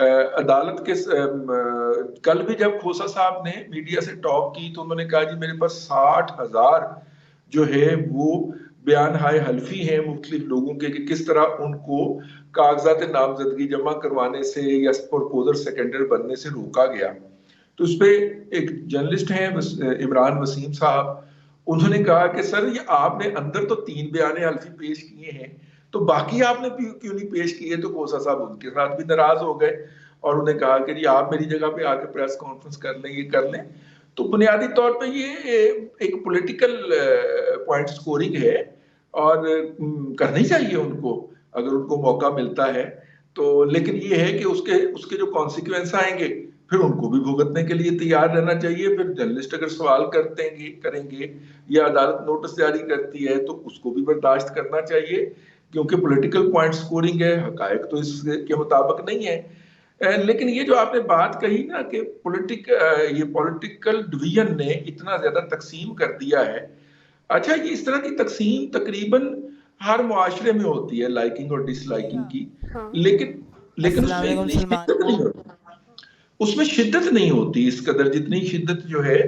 عدالت کے کل بھی جب کھوسا صاحب نے میڈیا سے ٹاک کی تو انہوں نے کہا جی میرے پاس 60,000 جو ہے وہ بیان ہائے حلفی ہیں مختلف لوگوں کے کہ کس طرح ان کو کاغذات نامزدگی جمع کروانے سے یا پرپوزر سیکنڈر بننے سے روکا گیا. تو اس پہ ایک جرنلسٹ ہیں عمران وسیم صاحب, انہوں نے کہا کہ سر یہ آپ نے اندر تو 3 بیان حلفی پیش کیے ہیں تو باقی آپ نے کیوں نہیں پیش کیے. تو کھوسا صاحب ان کے ساتھ بھی ناراض ہو گئے اور انہوں نے کہا کہ جی آپ میری جگہ پہ آ کے پریس کانفرنس کر لیں, یہ کر لیں. تو بنیادی طور پہ یہ ایک پولیٹیکل پوائنٹ سکورنگ ہے اور کرنی چاہیے ان کو اگر ان کو موقع ملتا ہے تو, لیکن یہ ہے کہ اس کے جو کانسیکوینس آئیں گے پھر ان کو بھی بھگتنے کے لیے تیار رہنا چاہیے. پھر جرنلسٹ اگر سوال کریں گے یا عدالت نوٹس جاری کرتی ہے تو اس کو بھی برداشت کرنا چاہیے کیونکہ پولیٹیکل پوائنٹ سکورنگ ہے, حقائق تو اس کے مطابق نہیں ہے. لیکن یہ جو آپ نے بات کہی نا کہ یہ پولیٹیکل ڈویژن نے اتنا زیادہ تقسیم کر دیا ہے, اچھا یہ اس طرح کی تقسیم تقریباً ہر معاشرے میں ہوتی ہے لائکنگ اور ڈس لائکنگ کی, لیکن اس میں شدت نہیں ہوتی اس قدر جتنی شدت جو ہے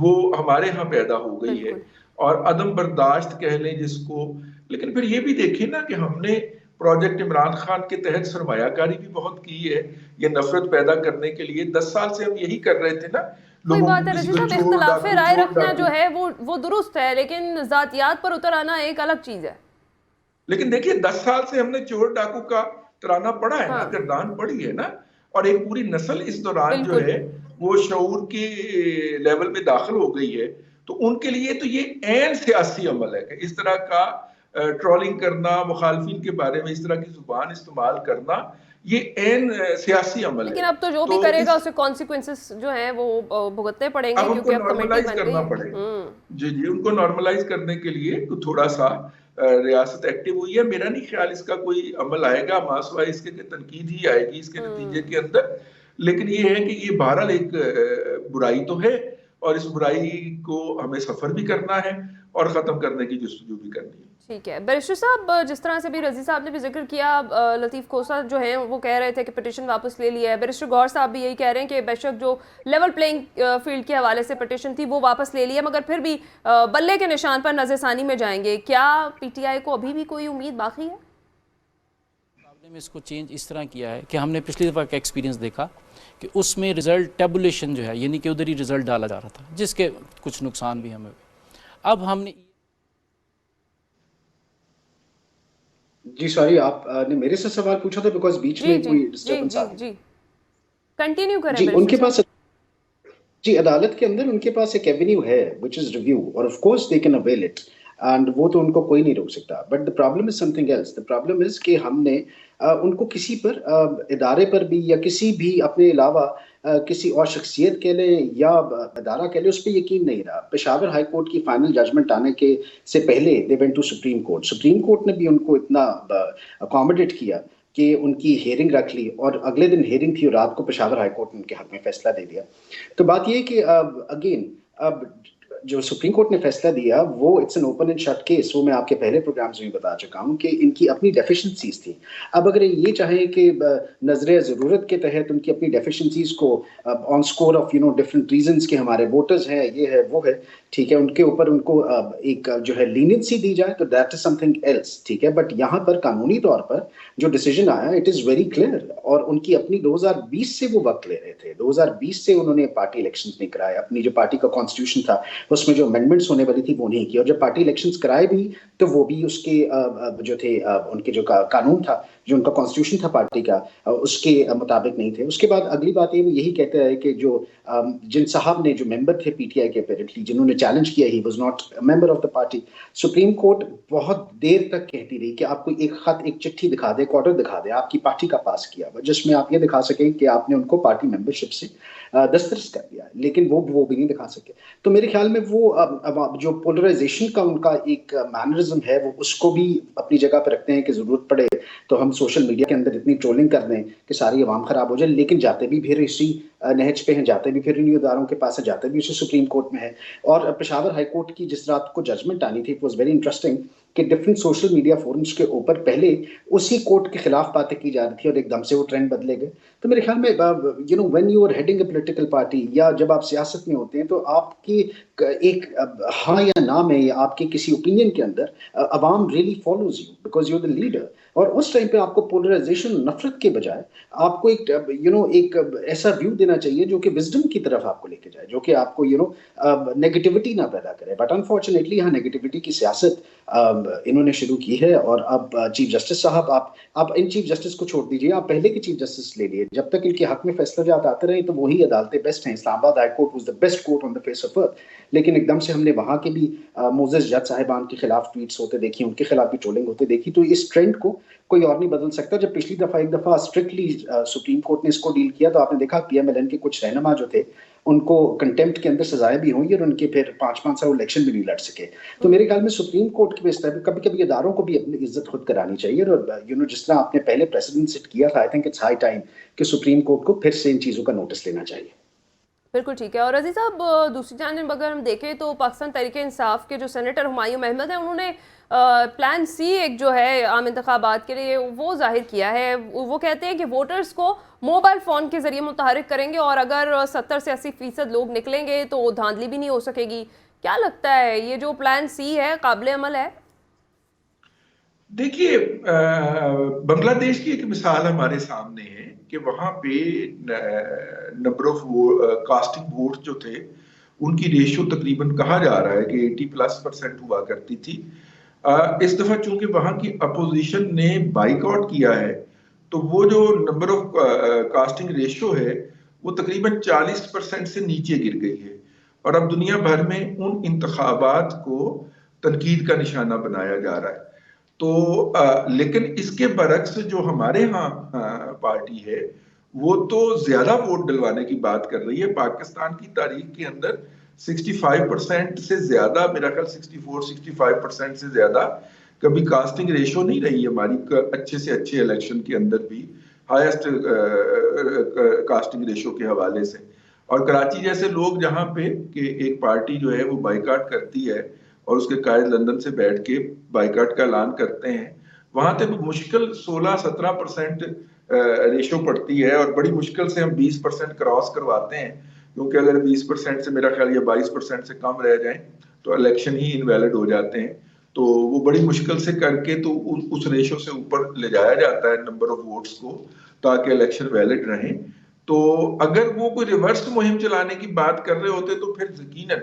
وہ ہمارے ہاں پیدا ہو گئی ہے اور عدم برداشت کہہ لیں جس کو. لیکن پھر یہ بھی دیکھیں نا کہ ہم نے پروجیکٹ عمران خان کے تحت سرمایہ کاری بھی بہت کی ہے یہ نفرت پیدا کرنے کے لیے. 10 سال سے ہم یہی کر رہے تھے نا. کوئی بات ہے رشید صاحب, اختلاف رائے رکھنا جو ہے وہ درست ہے, لیکن ذاتیات پر اتر آنا ایک الگ چیز ہے. لیکن دیکھیے 10 سال سے ہم نے چور ڈاکو کا ترانہ پڑھا ہے نا, گردان پڑھی ہے نا, اور ایک پوری نسل اس دوران جو ہے وہ شعور کے لیول میں داخل ہو گئی ہے. تو ان کے لیے تو یہ عین سیاسی عمل ہے کہ اس طرح کا ٹرولنگ کرنا, مخالفین کے بارے میں اس طرح کی زبان استعمال کرنا, یہ عین سیاسی عمل ہے. لیکن اب تو جو بھی کرے گا اسے کانسیکوینسز جو ہیں وہ بھگتنے پڑیں گے کیونکہ اب کمیٹی بن گئی ہے. جی ان کو نارملائز کرنے کے لیے تھوڑا سا ریاست ایکٹیو ہوئی ہے. میرا نہیں خیال اس کا کوئی عمل آئے گا ماسوائے اس کے تنقید ہی آئے گی اس کے نتیجے کے اندر. لیکن یہ ہے کہ یہ بہرحال ایک برائی تو ہے اور اس برائی کو ہمیں سفر بھی کرنا ہے اور ختم کرنے کی جستجو بھی کرنی ہے. ٹھیک ہے بیرسٹر صاحب, جس طرح سے بھی رضی صاحب نے بھی ذکر کیا, لطیف کھوسا جو ہیں وہ کہہ رہے تھے کہ پٹیشن واپس لے لیا ہے. بیرسٹر گور صاحب بھی یہی کہہ رہے ہیں کہ بے شک جو لیول پلینگ فیلڈ کے حوالے سے پٹیشن تھی وہ واپس لے لیا, مگر پھر بھی بلے کے نشان پر نظر ثانی میں جائیں گے. کیا پی ٹی آئی کو ابھی بھی کوئی امید باقی ہے؟ میں اس کو چینج اس طرح کیا ہے کہ ہم نے پچھلی دفعہ کا ایکسپیرینس دیکھا کہ اس میں رزلٹ ٹیبولیشن جو ہے یعنی کہ ادھر ہی رزلٹ ڈالا جا رہا تھا جس کے کچھ نقصان بھی ہمیں ہوئے. اب ہم نے جی سوری آپ نے میرے سے سوال پوچھا تھا بیکاز بیچ میں کوئی ڈسٹربنس آ گئی. کنٹینیو کریں. جی ان کے پاس جی عدالت کے اندر ان کے پاس ایک ایونیو ہے which is review اور of course they can avail it and وہ تو ان کو کوئی نہیں روک سکتا. But the problem is something else. The problem is کہ ہم نے ان کو کسی پر ادارے پر بھی یا کسی بھی اپنے علاوہ کسی اور شخصیت کے لیں یا ادارہ کے لیں اس پہ یقین نہیں رہا. پشاور ہائی کورٹ کی فائنل ججمنٹ آنے کے سے پہلے they went to supreme court. Supreme court نے بھی ان کو اتنا اکاموڈیٹ کیا کہ ان کی ہیئرنگ رکھ لی اور اگلے دن ہیئرنگ تھی اور رات کو پشاور ہائی کورٹ نے ان کے حق میں فیصلہ دے دیا. تو بات یہ ہے کہ اگین اب جو سپریم کورٹ نے فیصلہ دیا وہ it's an open and shut case. وہ میں آپ کے پہلے پروگرامز میں بتا چکا ہوں کہ ان کی اپنی ڈیفیشنسیز تھیں. اب اگر یہ چاہیں کہ نظر ضرورت کے تحت ان کی اپنی ڈیفیشنسیز کو آن اسکور آف ڈفرنٹ ریزنس کے ہمارے ووٹرز ہیں, یہ ہے وہ ہے, ٹھیک ہے, ان کے اوپر ان کو ایک جو ہے لینینسی دی جائے تو that is something else, ٹھیک ہے. بٹ یہاں پر قانونی طور پر جو ڈیسیجن آیا اٹ از ویری کلیئر اور ان کی اپنی 2020 سے وہ وقت لے رہے تھے. 2020 سے انہوں نے پارٹی الیکشنز نہیں کرائے. اپنی جو پارٹی کا کانسٹیٹیوشن تھا اس میں جو امینڈمنٹس ہونے والی تھی وہ نہیں کی, اور جب پارٹی الیکشنز کرائے بھی تو وہ بھی اس کے جو تھے ان کے جو قانون تھا جو ان کا کانسٹیٹیوشن تھا پارٹی کا اس کے مطابق نہیں تھے. اس کے بعد اگلی بات یہ یہی کہتے ہیں کہ جو جن صاحب نے جو ممبر تھے پی ٹی آئی کے اپیرنٹلی جنہوں نے چیلنج کیا he was not member of the party. Supreme court بہت دیر تک کہتی رہی کہ آپ کو ایک خط ایک چٹھی دکھا دے, ایک آرڈر دکھا دے آپ کی پارٹی کا پاس کیا جس میں آپ یہ دکھا سکیں کہ آپ نے ان کو پارٹی ممبرشپ سے دسترس کر دیا, لیکن وہ بھی نہیں دکھا سکے. تو میرے خیال میں وہ جو پولرائزیشن کا ان کا ایک مینرزم ہے وہ اس کو بھی اپنی جگہ پہ رکھتے ہیں کہ ضرورت پڑے تو ہم سوشل میڈیا کے اندر اتنی ٹرولنگ کر دیں کہ ساری عوام خراب ہو جائے, لیکن جاتے بھی پھر اسی نہج پہ ہیں, جاتے بھی پھر انہیں اداروں کے پاس ہیں, جاتے بھی اسی سپریم کورٹ میں ہے. اور پشاور ہائی کورٹ کی جس رات کو ججمنٹ آنی تھی اٹ واز ویری انٹرسٹنگ کہ ڈفرینٹ سوشل میڈیا فورمز کے اوپر پہلے اسی کوٹ کے خلاف باتیں کی جا رہی تھی اور ایک دم سے وہ ٹرینڈ بدلے گئے. تو میرے خیال میں when you are heading a political party یا جب آپ سیاست میں ہوتے ہیں تو آپ کی ایک ہاں یا نہ میں یا آپ کے کسی اوپینین کے اندر عوام really follows you because you are the leader. اور اس ٹائم پہ آپ کو پولرائزیشن نفرت کے بجائے آپ کو ایک ایسا ویو دینا چاہیے جو کہ وزڈم کی طرف آپ کو لے کے جائے, جو کہ آپ کو نیگیٹیوٹی نہ پیدا کرے. بٹ انفارچونیٹلی یہاں نیگیٹیوٹی کی سیاست انہوں نے شروع کی ہے. اور اب چیف جسٹس صاحب آپ ان چیف جسٹس کو چھوڑ دیجیے, آپ پہلے کے چیف جسٹس لے لیے, جب تک ان کے حق میں فیصلہ جات آتے رہے تو وہی عدالتیں بیسٹ ہیں. Islamabad high court was the best court on the face of earth, لیکن ایک دم سے ہم نے وہاں کے بھی موزس جج صاحبان کے خلاف ٹویٹس ہوتے دیکھی, ان کے خلاف بھی ٹرولنگ ہوتے دیکھی. تو اس ٹرینڈ کو کوئی اور نہیں بدل سکتا. جب پچھلی دفعہ ایک دفعہ اسٹرکٹلی سپریم کورٹ نے اس کو ڈیل کیا تو آپ نے دیکھا پی ایم ایل این کے کچھ رہنما جو تھے ان کو کنٹمپٹ کے اندر سزائیں بھی ہوئی اور ان کے پھر 5 سال الیکشن بھی نہیں لڑ سکے. تو میرے خیال میں سپریم کورٹ کی بیس پر کبھی کبھی اداروں کو بھی اپنی عزت خود کرانی چاہیے. اور جس طرح آپ نے پہلے پریسیڈنٹ سیٹ کیا تھا, I think it's high time کہ سپریم کورٹ کو پھر سے ان چیزوں کا نوٹس لینا چاہیے. بالکل ٹھیک ہے. اور عزیز صاحب دوسری جانب اگر ہم دیکھیں تو پاکستان تحریک انصاف کے جو سینیٹر ہمایوں احمد ہیں, انہوں نے پلان سی ایک جو ہے عام انتخابات کے لیے وہ ظاہر کیا ہے. وہ کہتے ہیں کہ ووٹرز کو موبائل فون کے ذریعے متحرک کریں گے اور اگر 70 سے 80% لوگ نکلیں گے تو دھاندلی بھی نہیں ہو سکے گی. کیا لگتا ہے یہ جو پلان سی ہے قابل عمل ہے؟ دیکھیے بنگلہ دیش کی ایک مثال ہمارے سامنے ہے کہ وہاں پہ نمبر آف کاسٹنگ ووٹ جو تھے ان کی ریشو تقریباً کہا جا رہا ہے کہ 80+ % ہوا کرتی تھی. اس دفعہ چونکہ وہاں کی اپوزیشن نے بائیک آؤٹ کیا ہے تو وہ جو نمبر آف کاسٹنگ ریشو ہے وہ تقریباً 40% سے نیچے گر گئی ہے. اور اب دنیا بھر میں ان انتخابات کو تنقید کا نشانہ بنایا جا رہا ہے. تو لیکن اس کے برعکس جو ہمارے ہاں پارٹی ہے وہ تو زیادہ ووٹ ڈلوانے کی بات کر رہی ہے. پاکستان کی تاریخ کے اندر 65% سے زیادہ, میرا خیال 64-65% سے زیادہ کبھی کاسٹنگ ریشو نہیں رہی ہماری اچھے سے اچھے الیکشن کے اندر بھی ہائیسٹ کاسٹنگ ریشو کے حوالے سے. اور کراچی جیسے لوگ جہاں پہ کہ ایک پارٹی جو ہے وہ بائیکاٹ کرتی ہے اور اس کے قائد لندن سے بیٹھ کے بائیکاٹ کا اعلان کرتے ہیں, وہاں تک مشکل 16-17% ریشو پڑتی ہے اور بڑی مشکل سے ہم 20% کراس کرواتے ہیں, کیونکہ اگر 20% سے میرا خیال یہ 22% سے کم رہ جائیں تو الیکشن ہی انویلڈ ہو جاتے ہیں. تو وہ بڑی مشکل سے کر کے تو اس ریشو سے اوپر لے جایا جاتا ہے نمبر آف ووٹس کو تاکہ الیکشن ویلڈ رہیں. تو اگر وہ کوئی ریورس مہم چلانے کی بات کر رہے ہوتے تو پھر یقیناً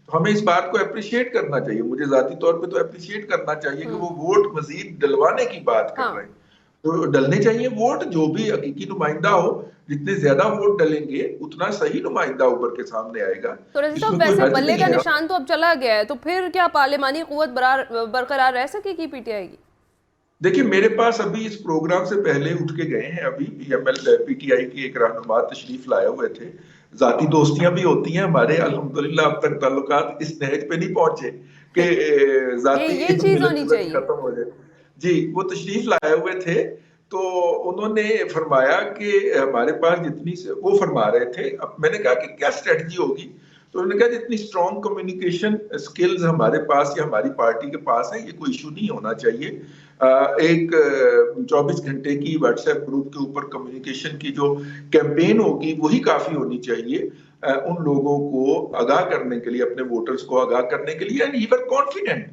ہمیں اس بات کو اپریشیٹ کرنا چاہیے. مجھے ذاتی طور پہ تو اپریشیٹ کرنا چاہیے کہ وہ ووٹ مزید ڈلوانے کی بات کر رہے ہیں. تو ڈلنے چاہیے ووٹ, جو بھی حقیقی نمائندہ ہو, جتنے زیادہ ووٹ ڈلیں گے اتنا صحیح نمائندہ اوپر کے سامنے آئے گا. تو رضی صاحب ویسے بلے کا نشان تو اب چلا گیا ہے, تو پھر کیا پارلیمانی قوت برقرار رہ سکے گی پی ٹی آئی کی؟ دیکھیں میرے پاس ابھی اس پروگرام سے پہلے اٹھ کے گئے ہیں, ابھی پی ٹی آئی کے ایک رہنما تشریف لائے ہوئے تھے. ذاتی دوستیاں بھی ہوتی ہیں ہمارے, الحمدللہ اب تک تعلقات اس نہج پہ نہیں پہنچے کہ ذاتی چیز ہونی چاہیے ختم ہو جائے. جی وہ تشریف لائے ہوئے تھے تو انہوں نے فرمایا کہ ہمارے پاس جتنی, وہ فرما رہے تھے, میں نے کہا کہ کیا اسٹریٹجی ہوگی, تو انہوں نے کہا جتنی اسٹرانگ کمیونیکیشن اسکلز ہمارے پاس یا ہماری پارٹی کے پاس ہیں یہ کوئی ایشو نہیں ہونا چاہیے. ایک 24 گھنٹے کی واٹس ایپ گروپ کے اوپر کمیونیکیشن کی جو کیمپین ہوگی وہی کافی ہونی چاہیے ان لوگوں کو آگاہ کرنے کے لیے, اپنے ووٹرز کو آگاہ کرنے کے لیے. اینڈ ہی ور کانفیڈنٹ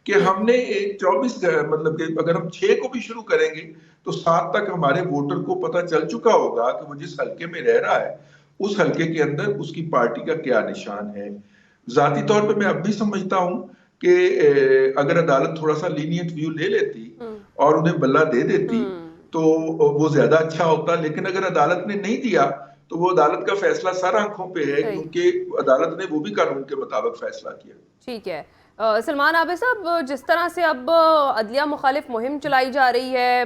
کہ ہم نے 24 مطلب کہ اگر ہم 6 کو بھی شروع کریں گے تو 7 تک ہمارے ووٹر کو پتہ چل چکا ہوگا کہ وہ جس حلقے میں رہ رہا ہے اس حلقے کے اندر اس کی پارٹی کا کیا نشان ہے. ذاتی طور پہ میں اب بھی سمجھتا ہوں کہ اگر عدالت تھوڑا سا لینینٹ ویو لے لیتی اور انہیں بلہ دے دیتی تو وہ زیادہ اچھا ہوتا, لیکن اگر عدالت نے نہیں دیا تو وہ عدالت کا فیصلہ سر آنکھوں پہ ہے, کیونکہ عدالت نے وہ بھی قانون کے مطابق فیصلہ کیا. ٹھیک ہے. سلمان عابد صاحب, جس طرح سے اب عدلیہ مخالف مہم چلائی جا رہی ہے,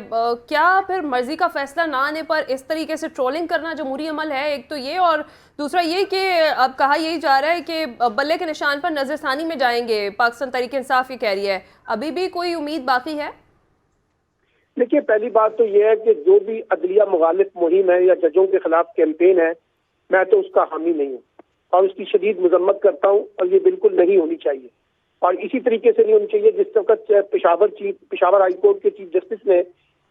کیا پھر مرضی کا فیصلہ نہ آنے پر اس طریقے سے ٹرولنگ کرنا جمہوری عمل ہے؟ ایک تو یہ, اور دوسرا یہ کہ اب کہا یہی جا رہا ہے کہ بلے کے نشان پر نظر ثانی میں جائیں گے. پاکستان تحریک انصاف یہ کہہ رہی ہے, ابھی بھی کوئی امید باقی ہے؟ دیکھیے پہلی بات تو یہ ہے کہ جو بھی عدلیہ مخالف مہم ہے یا ججوں کے خلاف کیمپین ہے, میں تو اس کا حامی نہیں ہوں اور اس کی شدید مذمت کرتا ہوں, اور یہ بالکل نہیں ہونی چاہیے. اور اسی طریقے سے نہیں ہونی چاہیے جس وقت پشاور ہائی کورٹ کے چیف جسٹس نے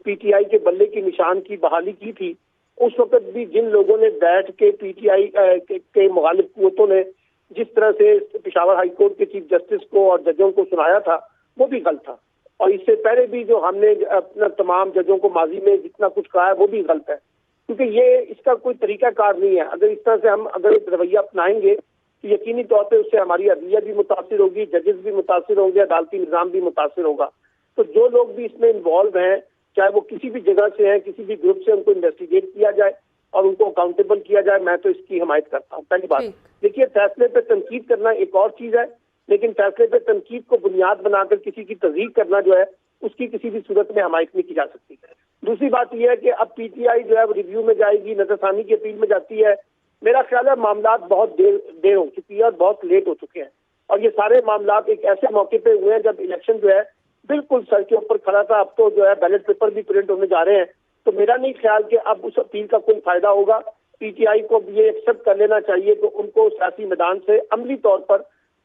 پی ٹی آئی کے بلے کی نشان کی بحالی کی تھی، اس وقت بھی جن لوگوں نے بیٹھ کے پی ٹی آئی کے مخالف قوتوں نے جس طرح سے پشاور ہائی کورٹ کے چیف جسٹس کو اور ججوں کو سنایا تھا وہ بھی غلط تھا، اور اس سے پہلے بھی جو ہم نے اپنا تمام ججوں کو ماضی میں جتنا کچھ کہا ہے وہ بھی غلط ہے، کیونکہ یہ اس کا کوئی طریقہ کار نہیں ہے۔ اگر اس طرح سے ہم ایک رویہ اپنائیں گے تو یقینی طور پہ اس سے ہماری عدلیہ بھی متاثر ہوگی، ججز بھی متاثر ہوں گے، عدالتی نظام بھی متاثر ہوگا۔ تو جو لوگ بھی اس میں انوالو ہیں، چاہے وہ کسی بھی جگہ سے ہیں، کسی بھی گروپ سے، ان کو انویسٹیگیٹ کیا جائے اور ان کو اکاؤنٹیبل کیا جائے، میں تو اس کی حمایت کرتا ہوں۔ پہلی بات دیکھیے، فیصلے پہ تنقید کرنا ایک اور چیز ہے، لیکن فیصلے پہ تنقید کو بنیاد بنا کر کسی کی تصدیق کرنا جو ہے اس کی کسی بھی صورت میں حمایت نہیں کی جا سکتی۔ دوسری بات یہ ہے کہ اب پی ٹی آئی جو ہے وہ ریویو میں جائے گی، نظر ثانی کی اپیل میں جاتی ہے۔ میرا خیال ہے معاملات بہت دیر ہو چکی ہے اور بہت لیٹ ہو چکے ہیں، اور یہ سارے معاملات ایک ایسے موقع پہ ہوئے ہیں جب الیکشن جو ہے بالکل سر کے اوپر کھڑا تھا۔ اب تو جو ہے بیلٹ پیپر بھی پرنٹ ہونے جا رہے ہیں، تو میرا نہیں خیال کہ اب اس اپیل کا کوئی فائدہ ہوگا۔ پی ٹی آئی کو یہ ایکسپٹ کر لینا چاہیے کہ ان کو سیاسی میدان سے عملی طور پر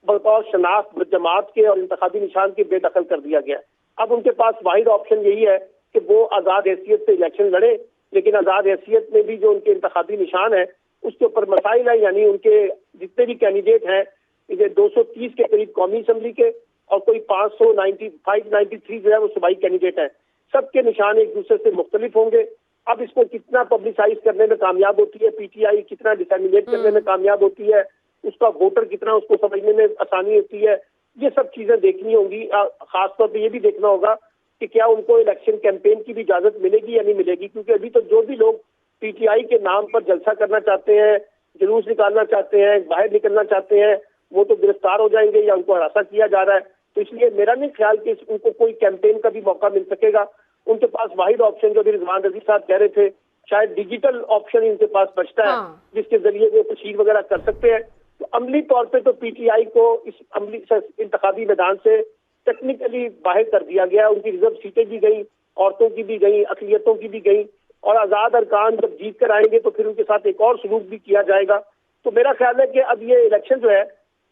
بطور شناخت جماعت کے اور انتخابی نشان کے بے دخل کر دیا گیا ہے۔ اب ان کے پاس واحد آپشن یہی ہے کہ وہ آزاد حیثیت سے الیکشن لڑے، لیکن آزاد حیثیت میں بھی جو ان کے انتخابی نشان ہے اس کے اوپر مسائل ہیں، یعنی ان کے جتنے بھی کینڈیڈیٹ ہیں 230 کے قریب قومی اسمبلی کے اور کوئی 593 جو ہے وہ صوبائی کینڈیڈیٹ ہیں، سب کے نشان ایک دوسرے سے مختلف ہوں گے۔ اب اس کو کتنا پبلسائز کرنے میں کامیاب ہوتی ہے پی ٹی آئی، کتنا ڈسیمینیٹ کرنے میں کامیاب ہوتی ہے، اس کا ووٹر کتنا اس کو سمجھنے میں آسانی ہوتی ہے، یہ سب چیزیں دیکھنی ہوں گی۔ خاص طور پہ یہ بھی دیکھنا ہوگا کہ کیا ان کو الیکشن کیمپین کی بھی اجازت ملے گی یا نہیں ملے گی، کیونکہ ابھی تو جو بھی لوگ پی ٹی آئی کے نام پر جلسہ کرنا چاہتے ہیں، جلوس نکالنا چاہتے ہیں، باہر نکلنا چاہتے ہیں، وہ تو گرفتار ہو جائیں گے یا ان کو ہراساں کیا جا رہا ہے۔ تو اس لیے میرا نہیں خیال کہ ان کو کوئی کیمپین کا بھی موقع مل سکے گا۔ ان کے پاس واحد آپشن جو بھی رضوان رضی صاحب کہہ رہے تھے، شاید ڈیجیٹل آپشن ان کے پاس بچتا ہے جس کے ذریعے وہ تشہیر وغیرہ کر سکتے ہیں۔ تو عملی طور پہ تو پی ٹی آئی کو اس عملی انتخابی میدان سے ٹیکنیکلی باہر کر دیا گیا، ان کی ریزرو سیٹیں بھی گئیں، عورتوں کی بھی گئیں، اقلیتوں کی بھی گئیں، اور آزاد ارکان جب جیت کر آئیں گے تو پھر ان کے ساتھ ایک اور سلوک بھی کیا جائے گا۔ تو میرا خیال ہے کہ اب یہ الیکشن جو ہے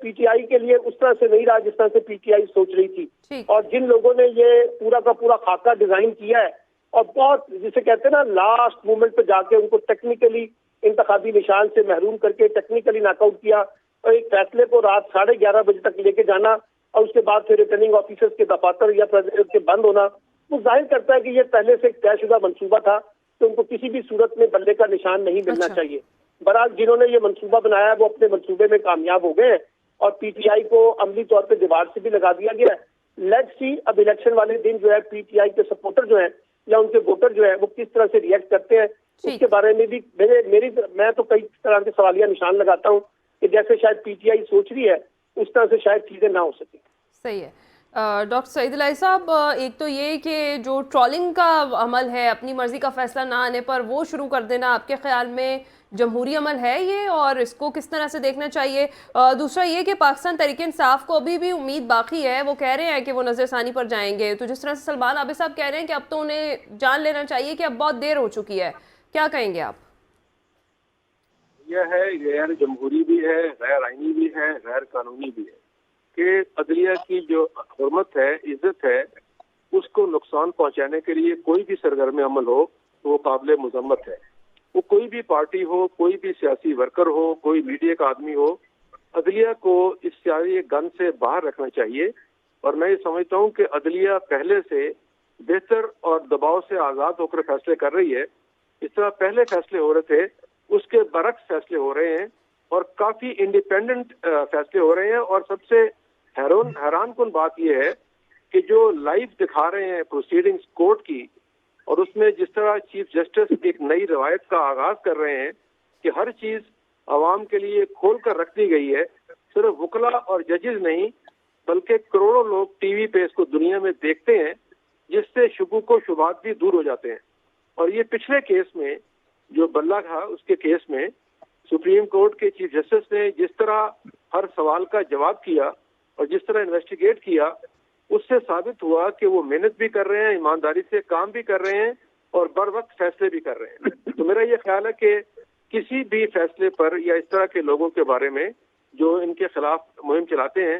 پی ٹی آئی کے لیے اس طرح سے نہیں رہا جس طرح سے پی ٹی آئی سوچ رہی تھی، اور جن لوگوں نے یہ پورا کا پورا خاکہ ڈیزائن کیا ہے اور بہت جسے کہتے ہیں نا لاسٹ مومنٹ پہ جا کے ان کو ٹیکنیکلی انتخابی نشان سے محروم کر کے ٹیکنیکلی ناک آؤٹ کیا، اور ایک فیصلے کو رات 11:30 بجے تک لے کے جانا اور اس کے بعد پھر ریٹرننگ آفیسرز کے دفاتر یا پریزیڈنٹ کے بند ہونا، وہ ظاہر کرتا ہے کہ یہ پہلے سے ایک طے شدہ منصوبہ تھا کہ ان کو کسی بھی صورت میں بلے کا نشان نہیں ملنا چاہیے۔ برحال جنہوں نے یہ منصوبہ بنایا وہ اپنے منصوبے میں کامیاب ہو گئے ہیں اور پی ٹی آئی کو عملی طور پہ دیوار سے بھی لگا دیا گیا ہے۔ لیٹس سی اب الیکشن والے دن جو ہے پی ٹی آئی کے سپورٹر جو ہیں یا ان کے ووٹر جو ہیں وہ کس طرح سے ریئیکٹ کرتے ہیں، اس کے بارے میں بھی میں تو کئی طرح کے سوالیہ نشان لگاتا ہوں کہ جیسے شاید پی ٹی آئی سوچ رہی ہے اس طرح سے شاید چیزیں نہ ہو سکیں۔ صحیح ہے ڈاکٹر سعید الہی صاحب، ایک تو یہ کہ جو ٹرولنگ کا عمل ہے اپنی مرضی کا فیصلہ نہ آنے پر وہ شروع کر دینا، آپ کے خیال میں جمہوری عمل ہے یہ، اور اس کو کس طرح سے دیکھنا چاہیے؟ دوسرا یہ کہ پاکستان تحریک انصاف کو ابھی بھی امید باقی ہے، وہ کہہ رہے ہیں کہ وہ نظر ثانی پر جائیں گے، تو جس طرح سے سلمان عابد صاحب کہہ رہے ہیں کہ اب تو انہیں جان لینا چاہیے کہ اب بہت دیر ہو چکی ہے، کیا کہیں گے آپ؟ یہ ہے غیر جمہوری بھی ہے، غیر آئینی بھی ہے، غیر قانونی بھی ہے کہ عدلیہ کی جو حرمت ہے، عزت ہے، اس کو نقصان پہنچانے کے لیے کوئی بھی سرگرم عمل ہو تو وہ قابل مذمت ہے۔ وہ کوئی بھی پارٹی ہو، کوئی بھی سیاسی ورکر ہو، کوئی میڈیا کا آدمی ہو، عدلیہ کو اس سیاسی گن سے باہر رکھنا چاہیے۔ اور میں یہ سمجھتا ہوں کہ عدلیہ پہلے سے بہتر اور دباؤ سے آزاد ہو کر فیصلے کر رہی ہے۔ اس طرح پہلے فیصلے ہو رہے تھے اس کے برعکس فیصلے ہو رہے ہیں اور کافی انڈیپینڈنٹ فیصلے ہو رہے ہیں۔ اور سب سے حیران کن بات یہ ہے کہ جو لائیو دکھا رہے ہیں پروسیڈنگز کورٹ کی، اور اس میں جس طرح چیف جسٹس ایک نئی روایت کا آغاز کر رہے ہیں کہ ہر چیز عوام کے لیے کھول کر رکھ دی گئی ہے، صرف وکلا اور ججز نہیں بلکہ کروڑوں لوگ ٹی وی پہ اس کو دنیا میں دیکھتے ہیں، جس سے شکوک و شبہات بھی دور ہو جاتے ہیں۔ اور یہ پچھلے کیس میں جو بلہ تھا، اس کے کیس میں سپریم کورٹ کے چیف جسٹس نے جس طرح ہر سوال کا جواب کیا اور جس طرح انویسٹیگیٹ کیا، اس سے ثابت ہوا کہ وہ محنت بھی کر رہے ہیں، ایمانداری سے کام بھی کر رہے ہیں اور بر وقت فیصلے بھی کر رہے ہیں۔ تو میرا یہ خیال ہے کہ کسی بھی فیصلے پر یا اس طرح کے لوگوں کے بارے میں جو ان کے خلاف مہم چلاتے ہیں،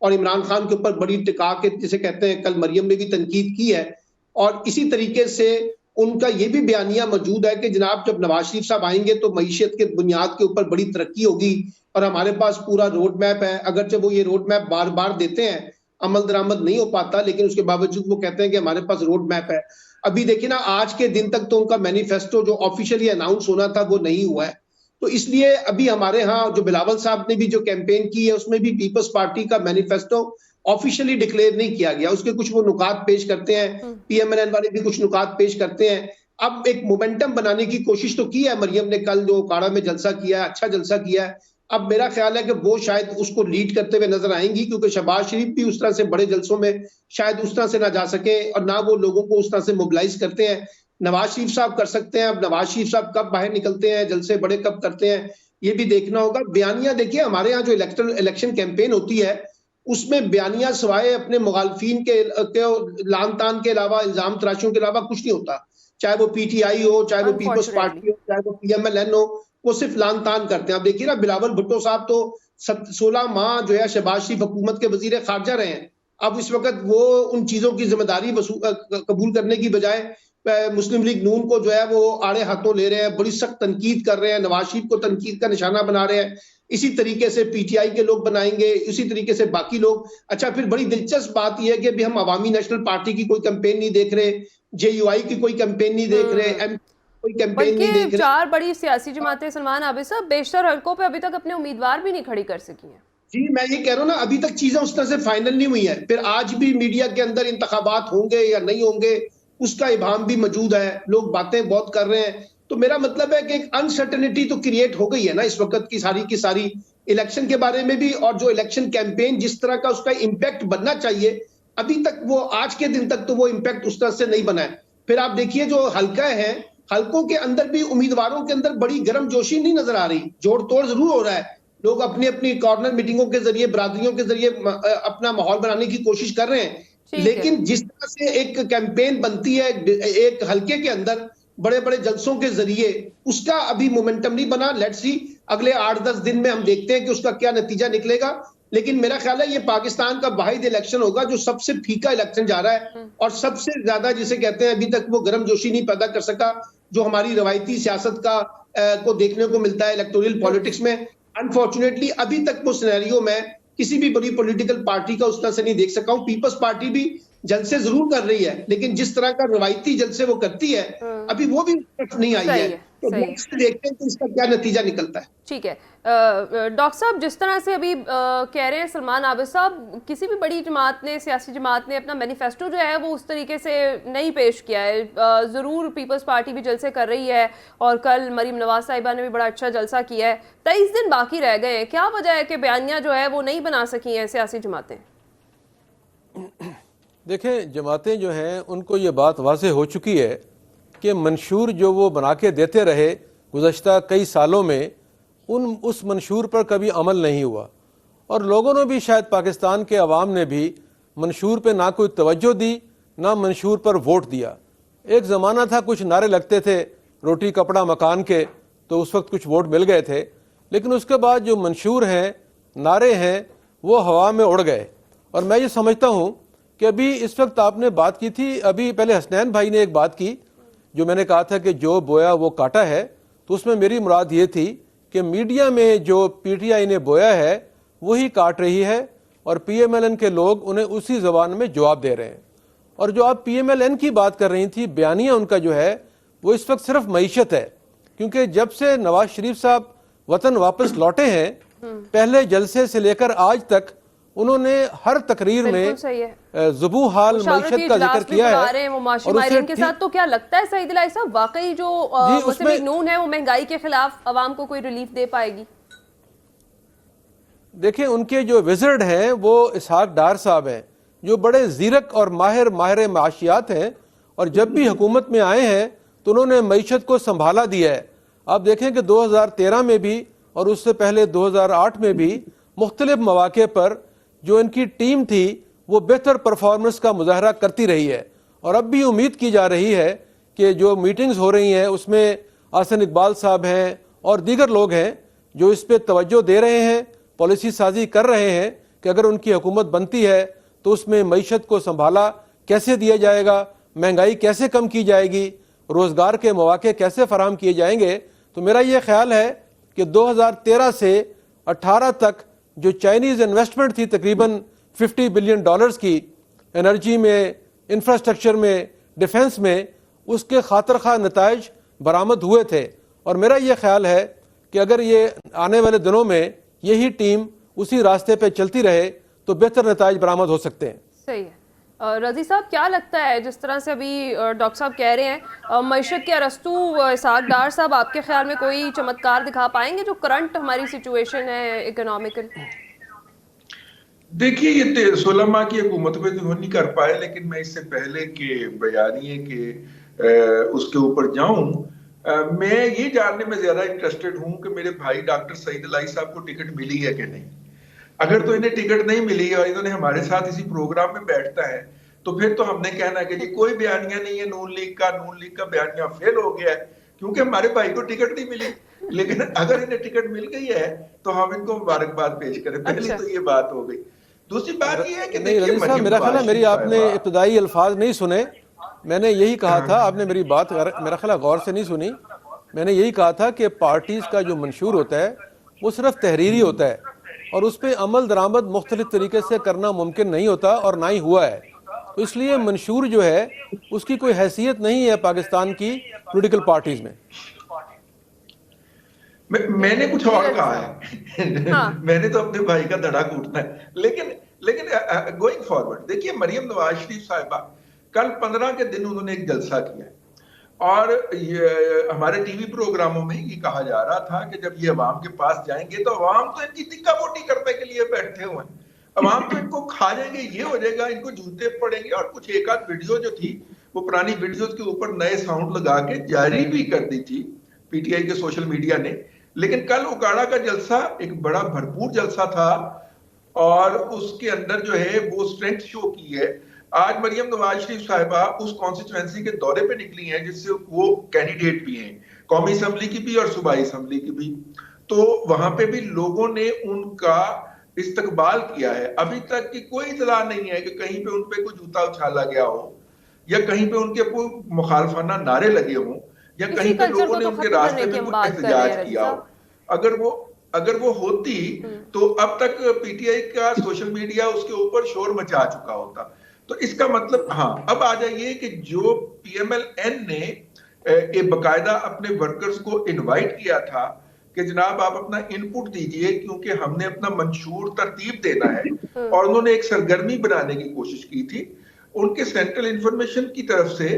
اور عمران خان کے اوپر بڑی ٹکا کے جسے کہتے ہیں کل مریم نے بھی تنقید کی ہے. اور اسی طریقے سے ان کا یہ بھی بیانیہ موجود ہے کہ جناب جب نواز شریف صاحب آئیں گے تو معیشت کے بنیاد کے اوپر بڑی ترقی ہوگی اور ہمارے پاس پورا روڈ میپ ہے. اگرچہ وہ یہ روڈ میپ بار بار دیتے ہیں, عمل درآمد نہیں ہو پاتا, لیکن اس کے باوجود وہ کہتے ہیں کہ ہمارے پاس روڈ میپ ہے. ابھی دیکھیں نا, آج کے دن تک تو ان کا مینیفیسٹو جو آفیشلی اناؤنس ہونا تھا وہ نہیں ہوا ہے. تو اس لیے ابھی ہمارے ہاں جو بلاول صاحب نے بھی جو کیمپین کی ہے اس میں بھی پیپلز پارٹی کا مینیفیسٹو آفیشلی ڈکلیئر نہیں کیا گیا. اس کے کچھ وہ نکات پیش کرتے ہیں, پی ایم این ایل والے بھی کچھ نکات پیش کرتے ہیں. اب ایک مومنٹم بنانے کی کوشش تو کی ہے مریم نے, کل جو کاڑا میں جلسہ کیا ہے اچھا جلسہ کیا ہے. اب میرا خیال ہے کہ وہ شاید اس کو لیڈ کرتے ہوئے نظر آئیں گی, کیونکہ شہباز شریف بھی اس طرح سے بڑے جلسوں میں شاید اس طرح سے نہ جا سکے اور نہ وہ لوگوں کو اس طرح سے موبلائز کرتے ہیں. نواز شریف صاحب کر سکتے ہیں. اب نواز شریف صاحب کب باہر نکلتے ہیں, جلسے بڑے کب کرتے ہیں, یہ بھی دیکھنا ہوگا. بیانیہ دیکھیے, ہمارے ہاں جو الیکشن کیمپین ہوتی ہے اس میں بیانیہ سوائے اپنے مخالفین کے لان تان کے علاوہ, الزام تراشیوں کے علاوہ کچھ نہیں ہوتا. چاہے وہ پی ٹی آئی ہو, چاہے وہ پیپلز پارٹی ہو, چاہے وہ پی ایم ایل این ہو, وہ صرف لان تان کرتے ہیں. اب دیکھیے نا, بلاول بھٹو صاحب تو 16 ماہ جو ہے شہباز شریف حکومت کے وزیر خارجہ رہے ہیں. اب اس وقت وہ ان چیزوں کی ذمہ داری قبول کرنے کی بجائے مسلم لیگ نون کو جو ہے وہ آڑے ہاتھوں لے رہے ہیں, بڑی سخت تنقید کر رہے ہیں, نواز شریف کو تنقید کا نشانہ بنا رہے ہیں. اسی طریقے سے پی ٹی آئی کے لوگ بنائیں گے, اسی طریقے سے باقی لوگ. اچھا, پھر بڑی دلچسپ بات یہ ہے کہ ابھی ہم عوامی نیشنل پارٹی کی کوئی کیمپین نہیں دیکھ رہے, جے یو آئی کی کوئی کیمپین نہیں دیکھ رہے, کوئی کیمپین نہیں دیکھ رہے. 4 بڑی سیاسی جماعتیں سلمان عابد صاحب بیشتر حلقوں پہ ابھی تک اپنے امیدوار بھی نہیں کھڑی کر سکی ہیں. جی میں یہ کہہ رہا ہوں نا, ابھی تک چیزیں اس طرح سے فائنل نہیں ہوئی ہیں. پھر آج بھی میڈیا کے اندر انتخابات ہوں گے یا نہیں ہوں گے اس کا ابہام بھی موجود ہے, لوگ باتیں بہت کر رہے ہیں. تو میرا مطلب ہے کہ ایک انسرٹنٹی تو کریٹ ہو گئی ہے نا اس وقت کی ساری الیکشن کے بارے میں بھی, اور جو الیکشن کیمپین جس طرح کا اس کا امپیکٹ بننا چاہیے ابھی تک وہ آج کے دن تک تو وہ امپیکٹ اس طرح سے نہیں بنا ہے. پھر آپ دیکھیے جو حلقہ ہیں, حلقوں کے اندر بھی امیدواروں کے اندر بڑی گرم جوشی نہیں نظر آ رہی. جوڑ توڑ ضرور ہو رہا ہے, لوگ اپنی اپنی کارنر میٹنگوں کے ذریعے, برادریوں کے ذریعے اپنا ماحول بنانے کی کوشش کر رہے ہیں. لیکن جس طرح سے ایک کیمپین بنتی ہے ایک حلقے کے اندر بڑے بڑے جلسوں کے ذریعے, اس کا ابھی مومنٹم نہیں بنا. لیٹس سی اگلے 8-10 دن میں ہم دیکھتے ہیں کہ اس کا کیا نتیجہ نکلے گا. لیکن میرا خیال ہے یہ پاکستان کا واحد الیکشن ہوگا جو سب سے پھیکا الیکشن جا رہا ہے اور سب سے زیادہ جسے کہتے ہیں ابھی تک وہ گرم جوشی نہیں پیدا کر سکا جو ہماری روایتی سیاست کا کو دیکھنے کو ملتا ہے الیکٹورل پالیٹکس میں. انفارچونیٹلی ابھی تک وہ سینیریو میں کسی بھی بڑی پولیٹیکل پارٹی کا اس طرح سے نہیں دیکھ سکا ہوں. پیپلز پارٹی بھی جلسے ضرور کر رہی ہے, لیکن جس طرح کا روایتی جلسے وہ کرتی ہے ابھی وہ بھی نہیں آئی ہے. تو دیکھتے ہیں کہ اس کا کیا نتیجہ نکلتا ہے. ٹھیک ہے ڈاکٹر صاحب, جس طرح سے ابھی کہہ رہے ہیں سلمان عابد صاحب, کسی بھی بڑی جماعت نے, سیاسی جماعت نے اپنا مینیفیسٹو جو ہے وہ اس طریقے سے نہیں پیش کیا ہے. ضرور پیپلز پارٹی بھی جلسے کر رہی ہے اور کل مریم نواز صاحبہ نے بھی بڑا اچھا جلسہ کیا ہے. 23 دن باقی رہ گئے ہیں, کیا وجہ ہے کہ بیانیہ جو ہے وہ نہیں بنا سکی ہیں سیاسی جماعتیں؟ دیکھیں, جماعتیں جو ہیں ان کو یہ بات واضح ہو چکی ہے کہ منشور جو وہ بنا کے دیتے رہے گزشتہ کئی سالوں میں, اس منشور پر کبھی عمل نہیں ہوا. اور لوگوں نے بھی, شاید پاکستان کے عوام نے بھی منشور پہ نہ کوئی توجہ دی نہ منشور پر ووٹ دیا. ایک زمانہ تھا کچھ نعرے لگتے تھے روٹی کپڑا مکان کے, تو اس وقت کچھ ووٹ مل گئے تھے, لیکن اس کے بعد جو منشور ہیں, نعرے ہیں, وہ ہوا میں اڑ گئے. اور میں یہ سمجھتا ہوں کہ ابھی اس وقت آپ نے بات کی تھی, ابھی پہلے حسنین بھائی نے ایک بات کی جو میں نے کہا تھا کہ جو بویا وہ کاٹا ہے, تو اس میں میری مراد یہ تھی کہ میڈیا میں جو پی ٹی آئی نے بویا ہے وہی کاٹ رہی ہے اور پی ایم ایل این کے لوگ انہیں اسی زبان میں جواب دے رہے ہیں. اور جو آپ پی ایم ایل این کی بات کر رہی تھی, بیانیہ ان کا جو ہے وہ اس وقت صرف معیشت ہے, کیونکہ جب سے نواز شریف صاحب وطن واپس لوٹے ہیں, پہلے جلسے سے لے کر آج تک انہوں نے ہر تقریر میں ذبو حال معیشت کا ذکر کیا ہے. اور ماہرین کے ساتھ تو کیا لگتا ہے سعید الہی صاحب, واقعی جو مسلم لیگ نون ہے وہ مہنگائی کے خلاف عوام کو کوئی ریلیف دے پائے گی؟ دیکھیں, ان کے جو وزرڈ ہیں وہ اسحاق ڈار صاحب ہیں جو بڑے زیرک اور ماہر معاشیات ہیں, اور جب بھی حکومت میں آئے ہیں تو انہوں نے معیشت کو سنبھالا دیا ہے. آپ دیکھیں کہ 2013 میں بھی اور اس سے پہلے 2008 میں بھی مختلف مواقع پر جو ان کی ٹیم تھی وہ بہتر پرفارمنس کا مظاہرہ کرتی رہی ہے. اور اب بھی امید کی جا رہی ہے کہ جو میٹنگز ہو رہی ہیں اس میں آسن اقبال صاحب ہیں اور دیگر لوگ ہیں جو اس پہ توجہ دے رہے ہیں, پالیسی سازی کر رہے ہیں کہ اگر ان کی حکومت بنتی ہے تو اس میں معیشت کو سنبھالا کیسے دیا جائے گا, مہنگائی کیسے کم کی جائے گی, روزگار کے مواقع کیسے فراہم کیے جائیں گے. تو میرا یہ خیال ہے کہ 2013 سے 18 تک جو چائنیز انویسٹمنٹ تھی تقریباً $50 بلین کی انرجی میں, انفراسٹرکچر میں, ڈیفنس میں, اس کے خاطر خواہ نتائج برآمد ہوئے تھے. اور میرا یہ خیال ہے کہ اگر یہ آنے والے دنوں میں یہی ٹیم اسی راستے پہ چلتی رہے تو بہتر نتائج برآمد ہو سکتے ہیں. صحیح ہے. رضی صاحب کیا لگتا ہے, جس طرح سے ابھی ڈاکٹر صاحب کہہ رہے ہیں, معیشت کے ارسطو اسحاق ڈار صاحب آپ کے خیال میں کوئی چمتکار دکھا پائیں گے جو کرنٹ ہماری سچویشن ہے اکنامیکل؟ دیکھیے یہ 16 ماہ کی حکومت پہ تو نہیں کر پائے, لیکن میں اس سے پہلے کہ بیانیے کے اس کے اوپر جاؤں, میں یہ جاننے میں زیادہ انٹرسٹڈ ہوں کہ میرے بھائی ڈاکٹر سعید الہی صاحب کو ٹکٹ ملی ہے کہ نہیں. اگر تو انہیں ٹکٹ نہیں ملی اور انہوں نے ہمارے ساتھ اسی پروگرام میں بیٹھتا ہے تو پھر تو ہم نے کہنا کہ جی کوئی بیانیہ نہیں ہے نون لیگ کا بیانیہ فیل ہو گیا ہے کیونکہ ہمارے بھائی کو ٹکٹ نہیں ملی. لیکن اگر انہیں ٹکٹ مل گئی ہے تو ہم ان کو مبارکباد پیش کریں. پہلی تو یہ بات ہو گئی. دوسری بات یہ ہے کہ نہیں صاحب, میرا خیال ہے میری آپ نے ابتدائی الفاظ نہیں سنے. میں نے یہی کہا تھا, آپ نے میری بات میرا خیال غور سے نہیں سنی. میں نے یہی کہا تھا کہ پارٹیز کا جو منشور ہوتا ہے وہ صرف تحریری ہوتا ہے اور اس پہ عمل درآمد مختلف طریقے سے کرنا ممکن نہیں ہوتا اور نہ ہی ہوا ہے. تو اس لیے منشور جو ہے اس کی کوئی حیثیت نہیں ہے پاکستان کی پولیٹیکل پارٹیز میں. میں نے کچھ اور کہا ہے, میں نے تو اپنے بھائی کا دھڑا کوٹنا ہے. لیکن گوئنگ فارورڈ دیکھیے مریم نواز شریف صاحبہ کل 15 کے دن انہوں نے ایک جلسہ کیا اور ہمارے ٹی وی پروگراموں میں یہ کہا جا رہا تھا کہ جب یہ عوام کے پاس جائیں گے تو عوام تو ان کی ٹکا بوٹی کرنے کے لیے بیٹھے ہوئے ہیں, عوام تو ان کو کھا جائیں گے, یہ ہو جائے گا, ان کو جوتے پڑیں گے. اور کچھ ایک آدھ ویڈیو جو تھی وہ پرانی ویڈیوز کے اوپر نئے ساؤنڈ لگا کے جاری بھی کر دی تھی پی ٹی آئی کے سوشل میڈیا نے. لیکن کل اکاڑا کا جلسہ ایک بڑا بھرپور جلسہ تھا اور اس کے اندر جو ہے وہ اسٹرینتھ شو کی ہے. آج مریم نواز شریف صاحبہ اس کانسٹیچوئنسی کے دورے پہ نکلی ہیں جس سے وہ کینڈیڈیٹ بھی ہیں, قومی اسمبلی کی بھی اور صوبائی اسمبلی کی بھی. تو وہاں پہ بھی لوگوں نے ان کا استقبال کیا ہے. ابھی تک کی کوئی اطلاع نہیں ہے کہ کہیں پہ ان پہ کوئی جوتا اچھالا گیا ہو یا کہیں پہ ان کے کوئی مخالفانہ نعرے لگے ہوں یا کہیں پہ لوگوں نے ان کے راستے میں کوئی احتجاج کیا ہو. اگر وہ ہوتی تو اب تک پی ٹی آئی کا سوشل میڈیا اس کے اوپر شور مچا چکا ہوتا. تو اس کا مطلب اب آ جائیے کہ جو پی ایم ایل این نے باقاعدہ اپنے ورکرز کو انوائٹ کیا تھا کہ جناب آپ اپنا ان پٹ دیجئے کیونکہ ہم نے اپنا منشور ترتیب دینا ہے, اور انہوں نے ایک سرگرمی بنانے کی کوشش کی تھی. ان کے سینٹرل انفارمیشن کی طرف سے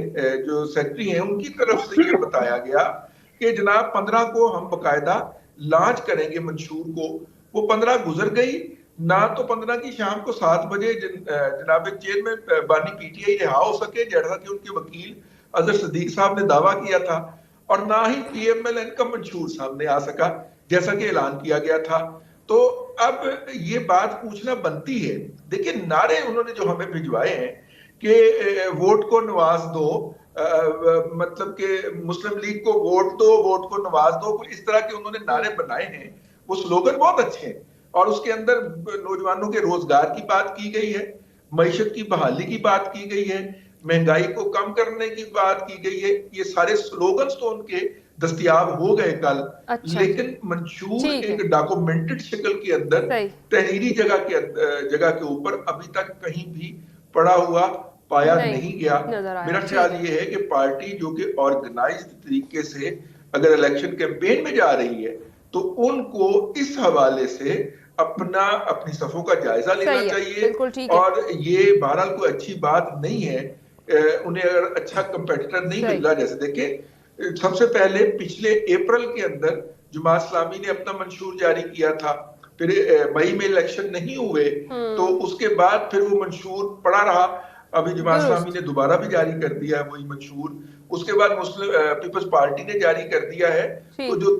جو سیکرٹری ہیں ان کی طرف سے یہ بتایا گیا کہ جناب 15 کو ہم باقاعدہ لانچ کریں گے منشور کو. وہ 15 گزر گئی, نہ تو 15 کی شام کو 7 بجے جناب چیئرمین بانی پی ٹی آئی رہا ہو سکے جیسا کہ ان کے وکیل اظہر صدیق صاحب نے دعویٰ کیا تھا, اور نہ ہی پی ایم ایل این کا منشور سامنے آ سکا جیسا کہ اعلان کیا گیا تھا. تو اب یہ بات پوچھنا بنتی ہے. دیکھیں نعرے انہوں نے جو ہمیں بھجوائے ہیں کہ ووٹ کو نواز دو, مطلب کہ مسلم لیگ کو ووٹ دو, ووٹ کو نواز دو, اس طرح کے انہوں نے نعرے بنائے ہیں. وہ سلوگن بہت اچھے ہیں اور اس کے اندر نوجوانوں کے روزگار کی بات کی گئی ہے, معیشت کی بحالی کی بات کی گئی ہے, مہنگائی کو کم کرنے کی بات کی گئی ہے. یہ سارے سلوگنز تو ان کے دستیاب ہو گئے کل. لیکن منشور ایک ڈاکومنٹڈ شکل کے اندر تحریری جگہ کے اوپر ابھی تک کہیں بھی پڑا ہوا پایا نہیں گیا. میرا خیال یہ ہے کہ پارٹی جو کہ آرگنائزڈ طریقے سے اگر الیکشن کیمپین میں جا رہی ہے تو ان کو اس حوالے سے اپنی صفوں کا جائزہ لینا چاہیے. اور یہ بہرحال کوئی اچھی بات نہیں ہے, انہیں اگر اچھا کمپیٹیٹر نہیں مل رہا. جیسے دیکھیں سب سے پہلے پچھلے اپریل کے اندر جماعت اسلامی نے اپنا منشور جاری کیا تھا, پھر مئی میں الیکشن نہیں ہوئے تو اس کے بعد پھر وہ منشور پڑا رہا. ابھی جماعت اسلامی نے دوبارہ بھی جاری کر دیا ہے وہی منشور. اس کے بعد مسلم پیپلز پارٹی نے جاری کر دیا ہے. تو جو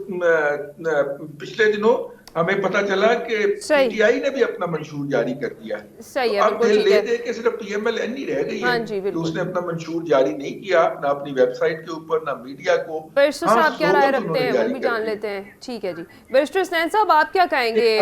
پچھلے دنوں ہمیں پتہ چلا کہ صحیح۔ پی ٹی آئی نے بھی اپنا منشور جاری کر دیا ہے. صحیح ہے، اب بالکل ٹھیک لے ہے۔ دے کے صرف پی ایم ایل این ہی رہ گئی ہاں ہے جی، کہ بالکل۔ اس نے اپنا منشور جاری نہیں کیا، نہ اپنی ویب سائٹ کے اوپر، نہ میڈیا کو. بیرسٹر ہاں، صاحب کیا رائے سوگند رکھتے انہوں نے ہیں وہ جاری بھی کر جان دی. لیتے ہیں. ٹھیک ہے جی، بیرسٹر حسنین صاحب آپ کیا کہیں گے؟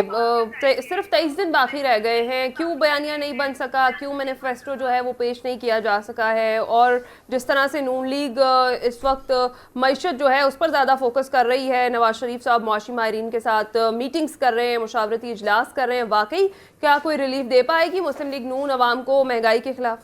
صرف 23 دن باقی رہ گئے ہیں، کیوں بیانیہ نہیں بن سکا، کیوں مینیفیسٹو جو ہے وہ پیش نہیں کیا جا سکا ہے؟ اور جس طرح سے نون لیگ اس وقت معیشت جو ہے اس پر زیادہ فوکس کر رہی ہے، نواز شریف صاحب معاشی ماہرین کے ساتھ میٹنگز کر رہے ہیں، مشاورتی اجلاس کر رہے ہیں، واقعی کیا کوئی ریلیف دے پائے گی مسلم لیگ نون عوام کو مہنگائی کے خلاف؟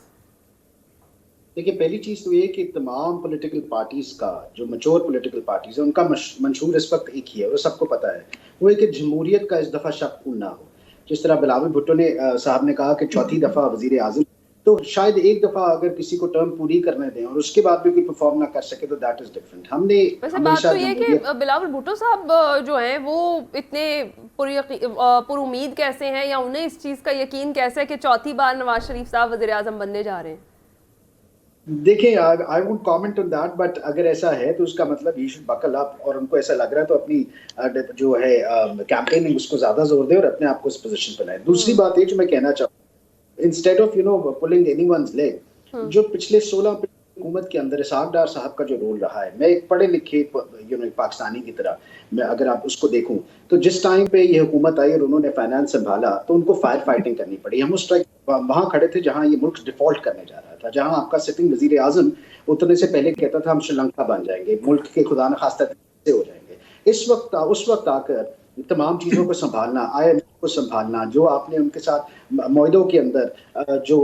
دیکھیے، پہلی چیز تو یہ کہ تمام پولیٹیکل پارٹیز کا جو میچور پولیٹیکل پارٹیز ہیں ان کا منشور اس وقت ایک ہی ہے، وہ سب کو پتہ ہے، وہ ہے کہ جمہوریت کا اس دفعہ شک نہ ہو. جس طرح بلاول بھٹو نے صاحب نے کہا کہ چوتھی دفعہ وزیر اعظم، تو شاید ایک دفعہ اگر کسی کو ٹرم پوری کرنے دیں اور اس کے بعد بھی کوئی پرفارم نہ کر سکے تو دیٹ از ڈفرنٹ. ہم نے ویسے بات تو یہ کہ بلاول بھٹو صاحب جو ہیں وہ اتنے پر امید کیسے ہیں، یا انہیں اس چیز کا یقین کیسے ہے کہ چوتھی بار نواز شریف صاحب وزیر اعظم بننے جا رہے ہیں؟ دیکھیں، I won't comment on that, but اگر ایسا ہے تو اس کا مطلب ہی شوڈ بکل اپ، اور ان کو ایسا لگ رہا ہے تو اپنی جو ہے کیمپیننگ اس کو زیادہ زور دے اور اپنے آپ کو اس پوزیشن پہ لائے. دوسری بات یہ جو میں کہنا چاہوں، instead of pulling anyone's leg, جو پچھلے 16 حکومت کے اندر اسحاق ڈار صاحب کا جو رول رہا ہے، میں ایک پڑھے لکھے پاکستانی کی طرح میں اگر آپ اس کو دیکھوں تو جس ٹائم پہ یہ حکومت آئی اور انہوں نے فائنانس سنبھالا تو ان کو فائر فائٹنگ کرنی پڑی. ہم اس وہاں کھڑے تھے جہاں یہ ملک ڈیفالٹ کرنے جا رہا تھا، جہاں آپ کا سٹنگ وزیر اعظم اترنے سے پہلے کہتا تھا ہم شری لنکا بن جائیں گے، ملک کے خدا نخواستہ سے ہو جائیں گے. اس وقت آ کر تمام چیزوں کو سنبھالنا، آئی ایم ایف کو سنبھالنا، جو آپ نے ان کے ساتھ معاہدوں کے اندر جو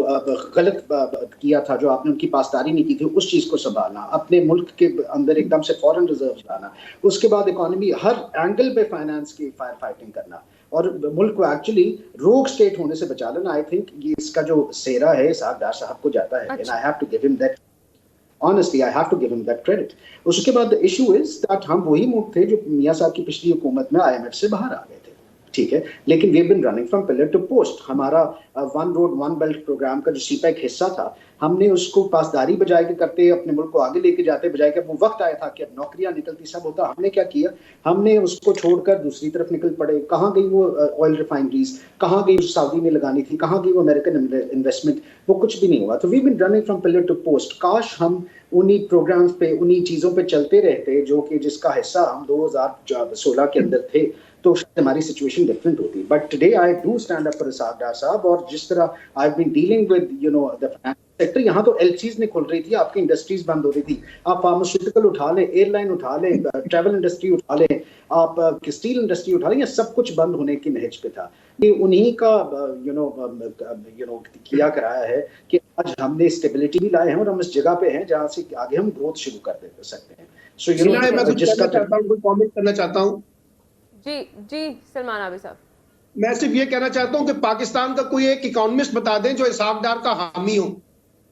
غلط کیا تھا، جو آپ نے ان کی پاسداری نہیں کی تھی، اس چیز کو سنبھالنا، اپنے ملک کے اندر ایک دم سے فورن ریزرو لانا، اس کے بعد اکانومی ہر اینگل پہ فائنانس کی فائر فائٹنگ کرنا اور ملک کو ایکچولی روگ سٹیٹ ہونے سے بچا لینا. آئی تھنک یہ اس کا جو سیرا ہے اسحاق ڈار صاحب کو جاتا ہے. And I have to give him that. Honestly, I have to give him that credit. اس کے بعد ایشو از دیٹ ہم وہی ملک تھے جو میاں صاحب کی پچھلی حکومت میں آئی ایم ایف سے باہر آ گئے تھے، ٹھیک ہے، لیکن we have been running from pillar to post. ہمارا one road one belt program کا جو سی پیک حصہ تھا، ہم نے اس کو پاسداری بجائے کے کرتے اپنے ملک کو آگے لے کے جاتے بجائے کہ اب وہ وقت آیا تھا کہ اب نوکریاں نکلتی سب ہوتا. ہم نے کیا کیا، ہم نے اس کو چھوڑ کر دوسری طرف نکل پڑے. کہاں گئی وہ آئل ریفائنریز، کہاں گئی سعودی نے لگانی تھی، کہاں گئی وہ امریکن انویسٹمنٹ، وہ کچھ بھی نہیں ہوا. تو we been running from pillar to post. کاش ہم انہی پروگرامز پہ انہی چیزوں پہ چلتے رہتے جو کہ جس کا حصہ ہم 2016 کے اندر تھے تو ہماری سچویشن ڈفرینٹ ہوتی. But today I do stand up for Ishaq Dar صاحب. اور جس طرح I been dealing with the finance sector, یہاں تو ایل سیز نہیں کھل رہی تھی، آپ کی انڈسٹریز بند ہو رہی تھی. آپ فارماسیوٹیکل اٹھا لیں، ایئر لائن اٹھا لیں، ٹریول انڈسٹری اٹھا لیں، آپ اسٹیل انڈسٹری اٹھا لیں، یہ سب کچھ بند ہونے کی نہج پہ تھا. یہ انہی کا کیا کرایا ہے کہ آج ہم نے اسٹیبلٹی بھی لائے ہیں اور ہم اس جگہ پہ ہیں جہاں سے آگے ہم گروتھ شروع کر سکتے ہیں. سو میں کچھ کہنا چاہتا ہوں، کوئی کامنٹ کرنا چاہتا ہوں. جی سلمان عابد صاحب، میں صرف یہ کہنا چاہتا ہوں کہ پاکستان کا کوئی ایک اکانومسٹ بتا دیں جو اسحاق ڈار کا حامی ہو.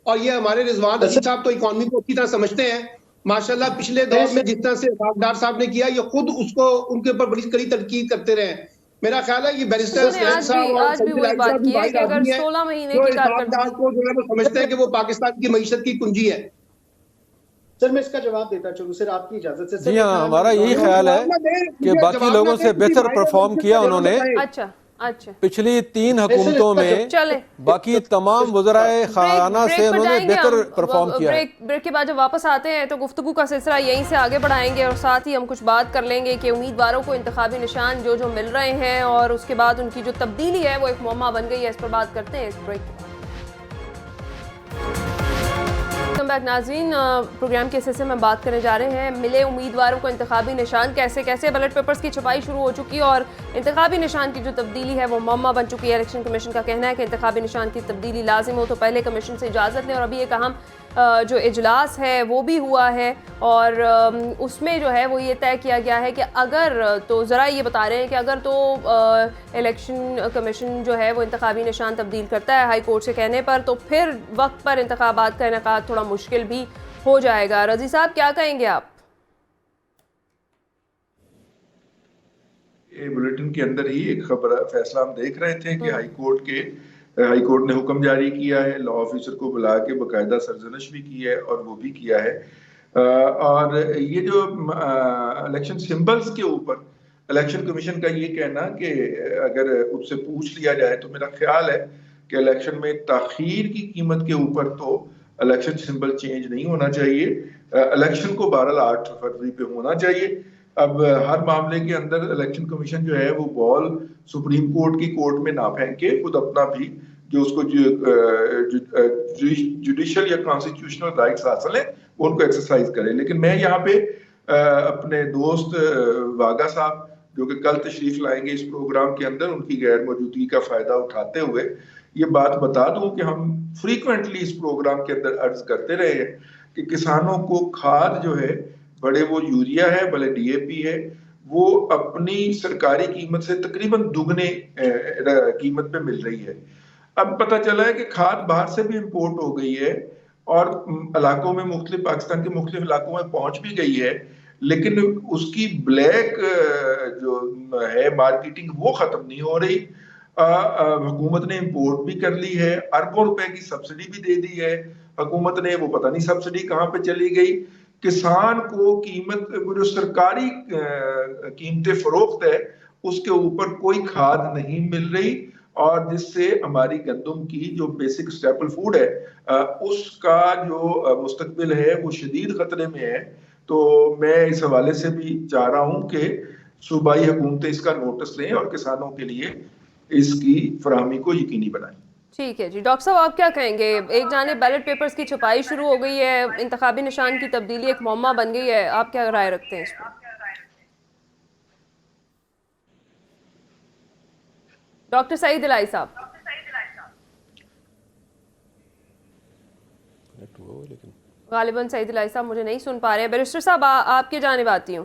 اور یہ ہمارے رضوان رشید صاحب تو اکانومی کو اچھی طرح سمجھتے ہیں ماشاءاللہ. پچھلے دور میں جس طرح سے اسحاق ڈار صاحب نے کیا، یہ خود اس کو ان کے اوپر بڑی کڑی تنقید کرتے رہے. میرا خیال ہے یہ بیرسٹر حسنین صاحب اور سعید علی صاحب بھی باہر آدمی ہیں جو اسحاق ڈار کو جو ہے وہ سمجھتے ہیں کہ وہ پاکستان کی معیشت کی کنجی ہے. سر میں اس کا جواب دیتا چلوں سر آپ کی اجازت سے. جی ہاں، ہمارا یہی خیال ہے کہ باقی لوگوں سے بہتر پرفارم کیا انہوں نے. اچھا پچھلی 3 حکومتوں میں باقی تمام وزرائے خانہ سے انہوں نے بہتر پرفارم کیا ہے. بریک کے بعد جب واپس آتے ہیں تو گفتگو کا سلسلہ یہیں سے آگے بڑھائیں گے اور ساتھ ہی ہم کچھ بات کر لیں گے کہ امیدواروں کو انتخابی نشان جو مل رہے ہیں اور اس کے بعد ان کی جو تبدیلی ہے وہ ایک معمہ بن گئی ہے. اس پر بات کرتے ہیں اس بریک کے بعد. ویلکم بیک ناظرین، پروگرام کے حصے میں بات کرنے جا رہے ہیں ملے امیدواروں کو انتخابی نشان کیسے بیلٹ پیپرز کی چھپائی شروع ہو چکی اور انتخابی نشان کی جو تبدیلی ہے وہ معمہ بن چکی ہے. الیکشن کمیشن کا کہنا ہے کہ انتخابی نشان کی تبدیلی لازم ہو تو پہلے کمیشن سے اجازت لیں. اور ابھی ایک اہم جو اجلاس ہے وہ بھی ہوا ہے اور اس میں جو ہے وہ یہ طے کیا گیا ہے کہ اگر تو ذرا یہ بتا رہے ہیں کہ اگر تو الیکشن کمیشن جو ہے وہ انتخابی نشان تبدیل کرتا ہے ہائی کورٹ سے کہنے پر تو پھر وقت پر انتخابات کا انعقاد تھوڑا مشکل بھی ہو جائے گا. رضی صاحب کیا کہیں گے آپ؟ یہ بلیٹن کے اندر ہی ایک خبر فیصلہ ہم دیکھ رہے تھے کہ ہائی کورٹ نے حکم جاری کیا ہے، لا آفیسر کو بلا کے باقاعدہ سرزنش بھی کی ہے اور وہ بھی کیا ہے. اور یہ جو الیکشن سمبلز کے اوپر الیکشن کمیشن کا یہ کہنا کہ اگر اس سے پوچھ لیا جائے تو میرا خیال ہے کہ الیکشن میں تاخیر کی قیمت کے اوپر تو الیکشن سمبل چینج نہیں ہونا چاہیے. الیکشن کو بہرحال 8 فروری پہ ہونا چاہیے. اب ہر معاملے کے اندر الیکشن کمیشن جو ہے وہ بال سپریم کورٹ کی کورٹ میں نہ پھینکے, خود اپنا بھی جو اس کو جوڈیشل یا کانسٹیٹیوشنل رائٹس حاصل ہیں وہ ان کو ایکسرسائز کرے. لیکن میں یہاں پہ اپنے دوست واگا صاحب جو کہ کل تشریف لائیں گے اس پروگرام کے اندر, ان کی غیر موجودگی کا فائدہ اٹھاتے ہوئے یہ بات بتا دوں کہ ہم فریکوینٹلی اس پروگرام کے اندر عرض کرتے رہے ہیں کہ کسانوں کو کھاد جو ہے, بڑے وہ یوریا ہے بھلے ڈی اے پی ہے, وہ اپنی سرکاری قیمت سے تقریباً دگنے قیمت پہ مل رہی ہے. اب پتہ چلا ہے کہ کھاد باہر سے بھی امپورٹ ہو گئی ہے اور علاقوں میں مختلف پاکستان کے مختلف علاقوں میں پہنچ بھی گئی ہے, لیکن اس کی بلیک جو ہے مارکیٹنگ وہ ختم نہیں ہو رہی. حکومت نے امپورٹ بھی کر لی ہے, اربوں روپے کی سبسڈی بھی دے دی ہے حکومت نے, وہ پتہ نہیں سبسڈی کہاں پہ چلی گئی. کسان کو قیمت جو سرکاری قیمت فروخت ہے اس کے اوپر کوئی کھاد نہیں مل رہی, اور جس سے ہماری گندم کی جو بیسک اسٹیپل فوڈ ہے اس کا جو مستقبل ہے وہ شدید خطرے میں ہے. تو میں اس حوالے سے بھی چاہ رہا ہوں کہ صوبائی حکومتیں اس کا نوٹس لیں اور کسانوں کے لیے اس کی فراہمی کو یقینی بنائیں. ٹھیک ہے جی. ڈاکٹر صاحب آپ کیا کہیں گے؟ ایک جانب بیلٹ پیپرز کی چھپائی شروع ہو گئی ہے, انتخابی نشان کی تبدیلی ایک معمہ بن گئی ہے, آپ کیا رائے رکھتے ہیں اس پر؟ ڈاکٹر سعید الہی صاحب. غالباً سعید الہی صاحب مجھے نہیں سن پا رہے. بیرسٹر صاحب آپ کی جانب آتی ہوں.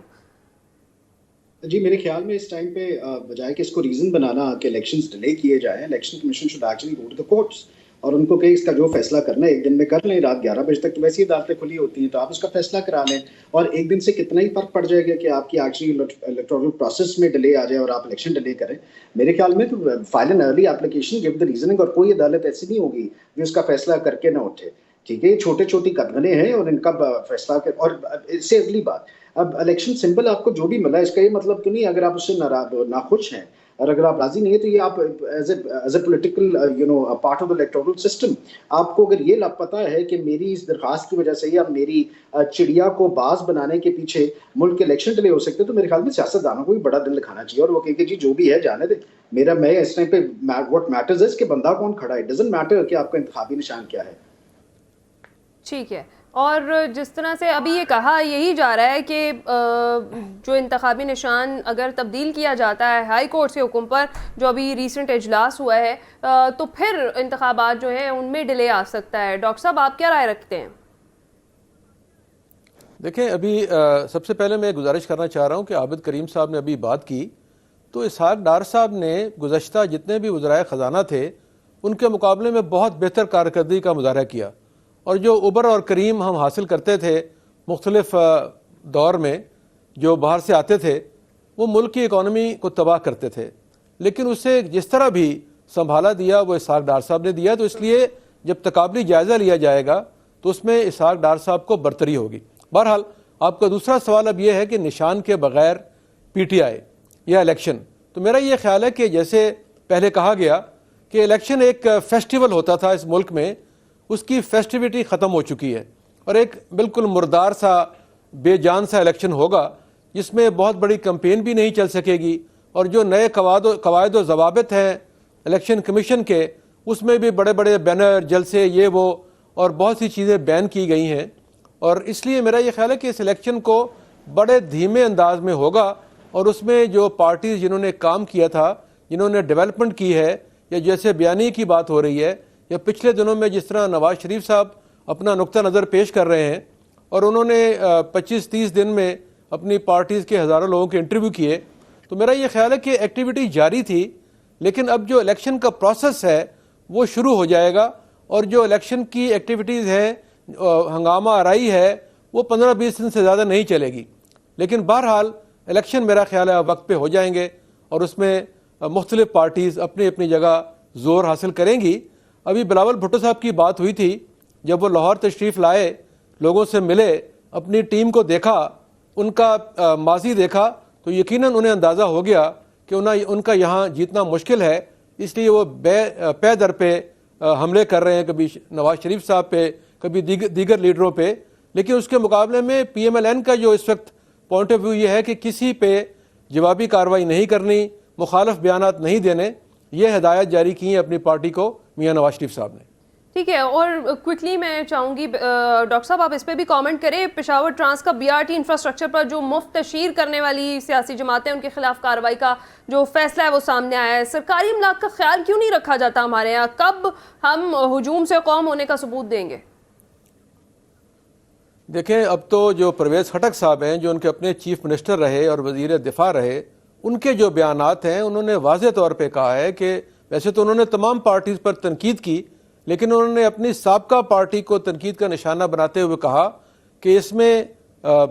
جی میرے خیال میں اس ٹائم پہ بجائے کہ اس کو ریزن بنانا کہ الیکشنز ڈیلے کیے جائیں, election commission should actually go to the courts اور ان کو کہ اس کا جو فیصلہ کرنا ہے ایک دن میں کر لیں. رات 11 بجے تک تو ویسے ہی عدالتیں کھلی ہوتی ہیں, تو آپ اس کا فیصلہ کرا لیں اور ایک دن سے کتنا ہی فرق پڑ جائے گا کہ آپ کی ایکچولی الیکٹورل پروسیس میں ڈیلے آ جائے اور آپ الیکشن ڈیلے کریں. میرے خیال میں تو file an early application, give the reasoning, اور کوئی عدالت ایسی نہیں ہوگی جو اس کا فیصلہ کر کے نہ اٹھے. ٹھیک ہے, یہ چھوٹے چھوٹی قدمیں ہیں اور ان کا فیصلہ کر. اور اس سے اگلی بات, اب الیکشن سمبل آپ کو جو بھی ملا اس کا یہ مطلب تو نہیں اگر آپ اس سے ناخوش ہیں اور اگر آپ راضی نہیں ہیں تو یہ آپ as a political part of the electoral system, آپ کو اگر یہ پتہ ہے کہ میری اس درخواست کی وجہ سے یا میری چڑیا کو باز بنانے کے پیچھے ملک کے الیکشن ڈیلے ہو سکتے, تو میرے خیال میں سیاستدانوں کو بھی بڑا دل دکھانا چاہیے اور وہ کہیں کہ جی جو بھی ہے جانے دیں. میں اس ٹائم پہ واٹ میٹرز از کہ بندہ کون کھڑا ہے, ڈزنٹ میٹر کہ آپ کا انتخابی نشان کیا ہے. ٹھیک ہے. اور جس طرح سے ابھی یہ کہا یہی جا رہا ہے کہ جو انتخابی نشان اگر تبدیل کیا جاتا ہے ہائی کورٹ سے حکم پر, جو ابھی ریسنٹ اجلاس ہوا ہے, تو پھر انتخابات جو ہیں ان میں ڈیلے آ سکتا ہے. ڈاکٹر صاحب آپ کیا رائے رکھتے ہیں؟ دیکھیں ابھی سب سے پہلے میں گزارش کرنا چاہ رہا ہوں کہ عابد کریم صاحب نے ابھی بات کی تو اسحاق ڈار صاحب نے گزشتہ جتنے بھی وزرائے خزانہ تھے ان کے مقابلے میں بہت بہتر کارکردگی کا مظاہرہ کیا, اور جو ابر اور کریم ہم حاصل کرتے تھے مختلف دور میں جو باہر سے آتے تھے وہ ملک کی اکانومی کو تباہ کرتے تھے, لیکن اسے جس طرح بھی سنبھالا دیا وہ اسحاق ڈار صاحب نے دیا. تو اس لیے جب تقابلی جائزہ لیا جائے گا تو اس میں اسحاق ڈار صاحب کو برتری ہوگی. بہرحال آپ کا دوسرا سوال اب یہ ہے کہ نشان کے بغیر پی ٹی آئی یا الیکشن, تو میرا یہ خیال ہے کہ جیسے پہلے کہا گیا کہ الیکشن ایک فیسٹیول ہوتا تھا اس ملک میں, اس کی فیسٹیوٹی ختم ہو چکی ہے اور ایک بالکل مردار سا بے جان سا الیکشن ہوگا جس میں بہت بڑی کمپین بھی نہیں چل سکے گی, اور جو نئے قواعد و ضوابط ہیں الیکشن کمیشن کے اس میں بھی بڑے بڑے بینر جلسے یہ وہ اور بہت سی چیزیں بین کی گئی ہیں. اور اس لیے میرا یہ خیال ہے کہ اس الیکشن کو بڑے دھیمے انداز میں ہوگا, اور اس میں جو پارٹیز جنہوں نے کام کیا تھا, جنہوں نے ڈیولپمنٹ کی ہے, یا جیسے بیانی کی بات ہو رہی ہے, یا پچھلے دنوں میں جس طرح نواز شریف صاحب اپنا نقطہ نظر پیش کر رہے ہیں اور انہوں نے 25-30 دن میں اپنی پارٹیز کے ہزاروں لوگوں کے انٹرویو کیے, تو میرا یہ خیال ہے کہ ایکٹیویٹی جاری تھی, لیکن اب جو الیکشن کا پروسیس ہے وہ شروع ہو جائے گا, اور جو الیکشن کی ایکٹیویٹیز ہیں ہنگامہ آرائی ہے وہ 15-20 دن سے زیادہ نہیں چلے گی. لیکن بہرحال الیکشن میرا خیال ہے وقت پہ ہو جائیں گے اور اس میں مختلف پارٹیز اپنی اپنی جگہ زور حاصل کریں گی. ابھی بلاول بھٹو صاحب کی بات ہوئی تھی, جب وہ لاہور تشریف لائے, لوگوں سے ملے, اپنی ٹیم کو دیکھا, ان کا ماضی دیکھا, تو تو یقیناً انہیں اندازہ ہو گیا کہ ان کا یہاں جیتنا مشکل ہے، اس لیے وہ پے در پہ حملے کر رہے ہیں، کبھی نواز شریف صاحب پہ، کبھی دیگر لیڈروں پہ. لیکن اس کے مقابلے میں پی ایم ایل این کا جو اس وقت پوائنٹ آف ویو یہ ہے کہ کسی پہ جوابی کارروائی نہیں کرنی، مخالف بیانات نہیں دینے. یہ ہدایت جاری کی ہیں اپنی پارٹی کو میاں نواز شریف صاحب نے. ٹھیک ہے، اور کوئکلی میں چاہوں گی ڈاکٹر صاحب آپ اس پہ بھی کامنٹ کریں. پشاور ٹرانس کا بی آر ٹی انفراسٹرکچر پر جو مفت تشہیر کرنے والی سیاسی جماعتیں ان کے خلاف کارروائی کا جو فیصلہ ہے وہ سامنے آیا ہے. سرکاری املاک کا خیال کیوں نہیں رکھا جاتا ہمارے یہاں؟ کب ہم ہجوم سے قوم ہونے کا ثبوت دیں گے؟ دیکھیں، اب تو جو پرویز خٹک صاحب ہیں، جو ان کے اپنے چیف منسٹر رہے اور وزیر دفاع رہے، ان کے جو بیانات ہیں انہوں نے واضح طور پہ کہا ہے کہ ویسے تو انہوں نے تمام پارٹیز پر تنقید کی، لیکن انہوں نے اپنی سابقہ پارٹی کو تنقید کا نشانہ بناتے ہوئے کہا کہ اس میں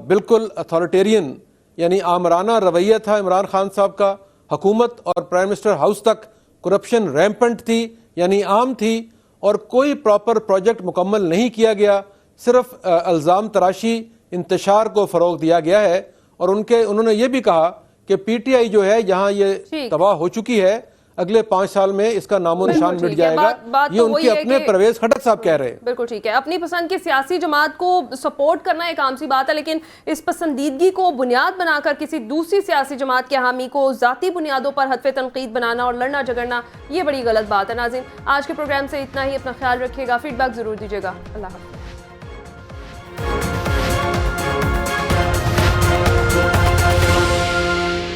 بالکل اتھارٹیرین یعنی آمرانہ رویہ تھا عمران خان صاحب کا. حکومت اور پرائم منسٹر ہاؤس تک کرپشن ریمپنٹ تھی، یعنی عام تھی، اور کوئی پراپر پروجیکٹ مکمل نہیں کیا گیا. صرف الزام تراشی، انتشار کو فروغ دیا گیا ہے. اور انہوں نے یہ بھی کہا کہ پی ٹی آئی جو ہے جہاں یہ تباہ ہو چکی ہے، اگلے 5 سال میں اس کا نام و نشان مٹ جائے گا. یہ ان کے اپنے پرویز خٹک صاحب کہہ رہے ہیں. بالکل ٹھیک ہے. اپنی پسند کی سیاسی جماعت کو سپورٹ کرنا ایک عام سی بات ہے، لیکن اس پسندیدگی کو بنیاد بنا کر کسی دوسری سیاسی جماعت کے حامی کو ذاتی بنیادوں پر ہدف تنقید بنانا اور لڑنا جھگڑنا، یہ بڑی غلط بات ہے. ناظرین، آج کے پروگرام سے اتنا ہی. اپنا خیال رکھیے گا، فیڈ بیک ضرور دیجیے گا. اللہ حافظ.